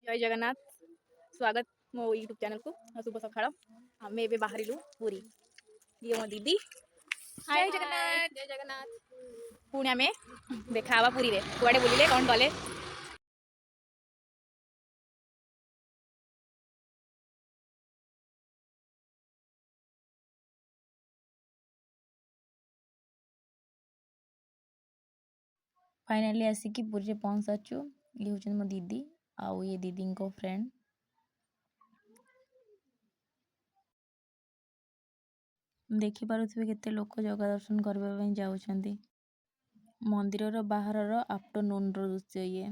जय जगन्नाथ स्वागत मो यूट्यूब चैनल को शुभ सकाळ आमे एबे बाहरिलु पुरी ये मो दीदी जय जगन्नाथ जय जगन्नाथ पुणी आमे देखा हवा पुरी रे कुआडे बुलिले कोन गले फाइनली आसिकी पुरी पहुंच साचु ये होचन मो दीदी आउ ये दीदी को फ्रेंड देखि पारुथिबे केते लोक जगह दर्शन करबा पई जाउछंती मंदिर बाहर आफ्टरनून दृश्य ये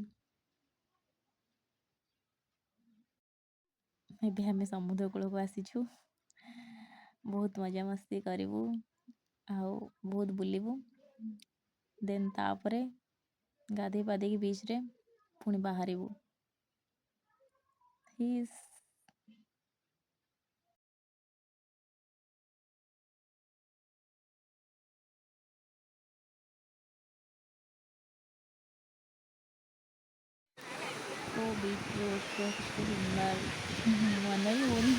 एबे हमें समुद्र कूल को आसीछु बहुत मजा मस्ती करिवु आउ बहुत बुलिवु देन तापरे गाधे पाधे की बीच रे पुणी बाहरिवु हिस ओ बीच रे उसको सुंदर मन ही होनी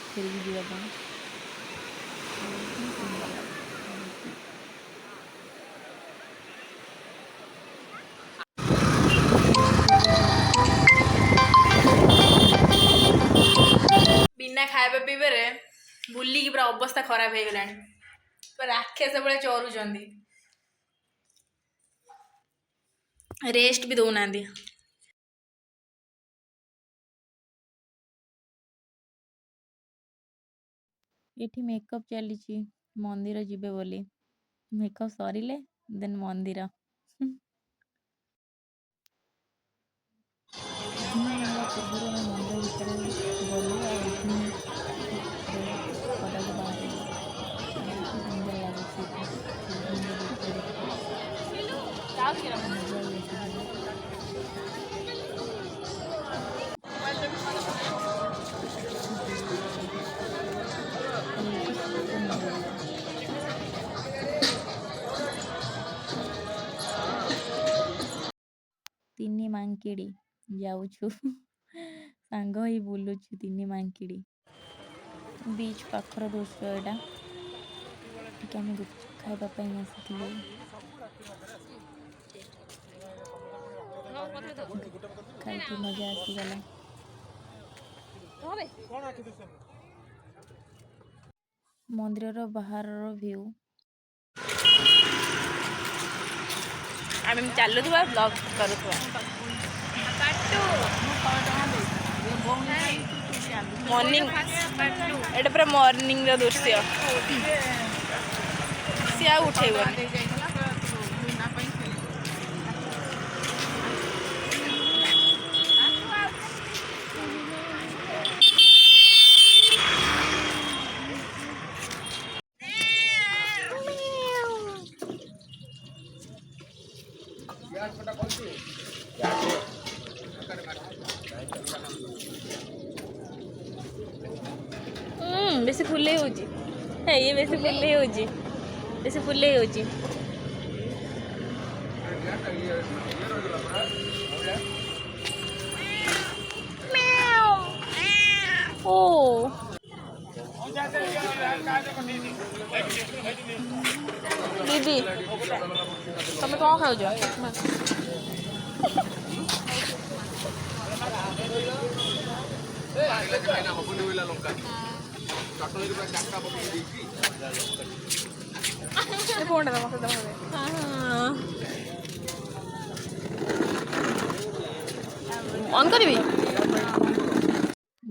फिर भी जीवा पा सुंदर लागे बिना खाଇବା ପିଇବାରେ ବୁଲିକି ପୁରା ଅବସ୍ଥା ଖରାପ ହେଇଗଲାଣି ପୁରା ରାକ୍ଷସ ଭଳିଆ ଚରୁଛନ୍ତି ରେଷ୍ଟ ବି ଦଉନାହାନ୍ତି ଏଠି ମେକଅପ୍ ଚାଲିଛି ମନ୍ଦିର ଯିବେ ବୋଲି ମେକଅପ୍ ସରିଲେ ଦେନ୍ ମନ୍ଦିର ଇଭିନିଂ ହେଲା ପୂର୍ବରୁ ଆମେ ମନ୍ଦିର ଭିତରେ ଗଲୁ ଆଉ ଇଭିନିଂ ରେ ପଦାକୁ ବାହାରିଲୁ ବହୁତ ସୁନ୍ଦର ଲାଗୁଛି ଏଠି ଇଭିନିଂର ଦୃଶ୍ୟ ଦେଖିବାକୁ ମଜା ହିଁ ଆସିଯିବ ଏଇଠି ସୁକୁନ ମିଳିବ ତିନି ମାଙ୍କିଡି ଯାଉଛୁ ସାଙ୍ଗ ହେଇ ବୁଲୁଛୁ ତିନି ମାଙ୍କିଡି बीच पाखर दृश्य एटा ठीक आम गुपचुप खाइबा ପାଇଁ ଆସିଥିଲୁ ଖାଇକି ମଜା ଆସିଗଲା ମନ୍ଦିରର ବାହାରର ଭ୍ୟୁ ଆମେ ଚାଲୁଥିବା ବ୍ଲଗ୍ କରୁଥିବା मॉर्निंग एटा पूरा मॉर्निंग रो दृश्य सिया उठेबो बेसी फुले होची हे ये बेसी फुले होची बेसी फुले होची ओ दीदी तुम कौन खाओ ऑन करी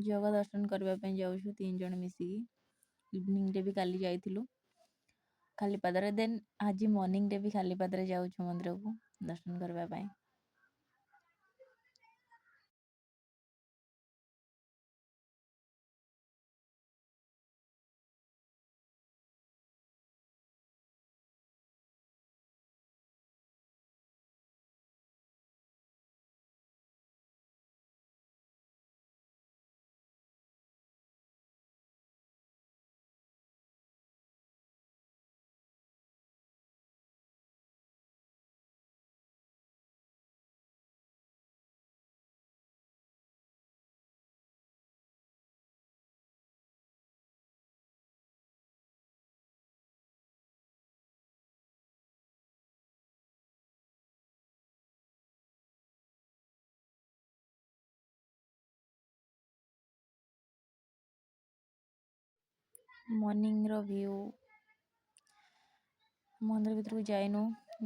जगह दर्शन करने जाऊँ तीन जन मिसिकी इवनिंग रे भी काली जाइथिलु खाली पादरे देन आज मॉर्निंग रे भी खाली पादरे जाऊँ मंदिर को दर्शन करने मॉर्निंग रो व्यू मंदिर भीतर को जाइनु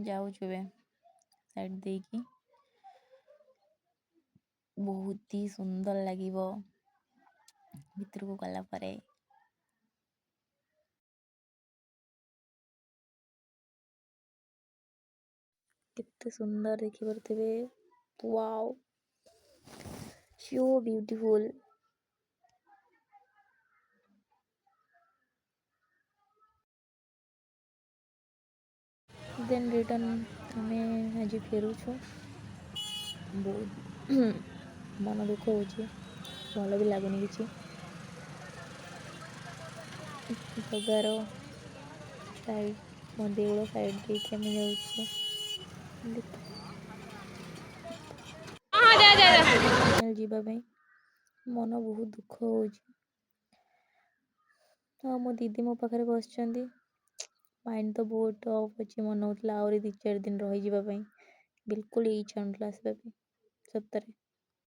जाऊछु ଏବେ साइड ଦେଇକି बहुत ही सुंदर लागिवो भीतर को गला परे कितने सुंदर देखि परथिबे wow so beautiful then return हमें आज फेरुछु बहुत मन दुख होची भल भी लागुनी किछि जगार साइड देउଳ साइड ଦେଇକି ଆମେ ଯାଉଛୁ ଯିବା ପାଇଁ मन बहुत दुख होची हाँ मो दीदी मो पाखरे बसଛନ୍ତି माइंड तो बहुत ऑफ अच्छी मन होता आहरी 2-4 दिन रही बिल्कुल ही इच्छा नथला आसबा सतरे।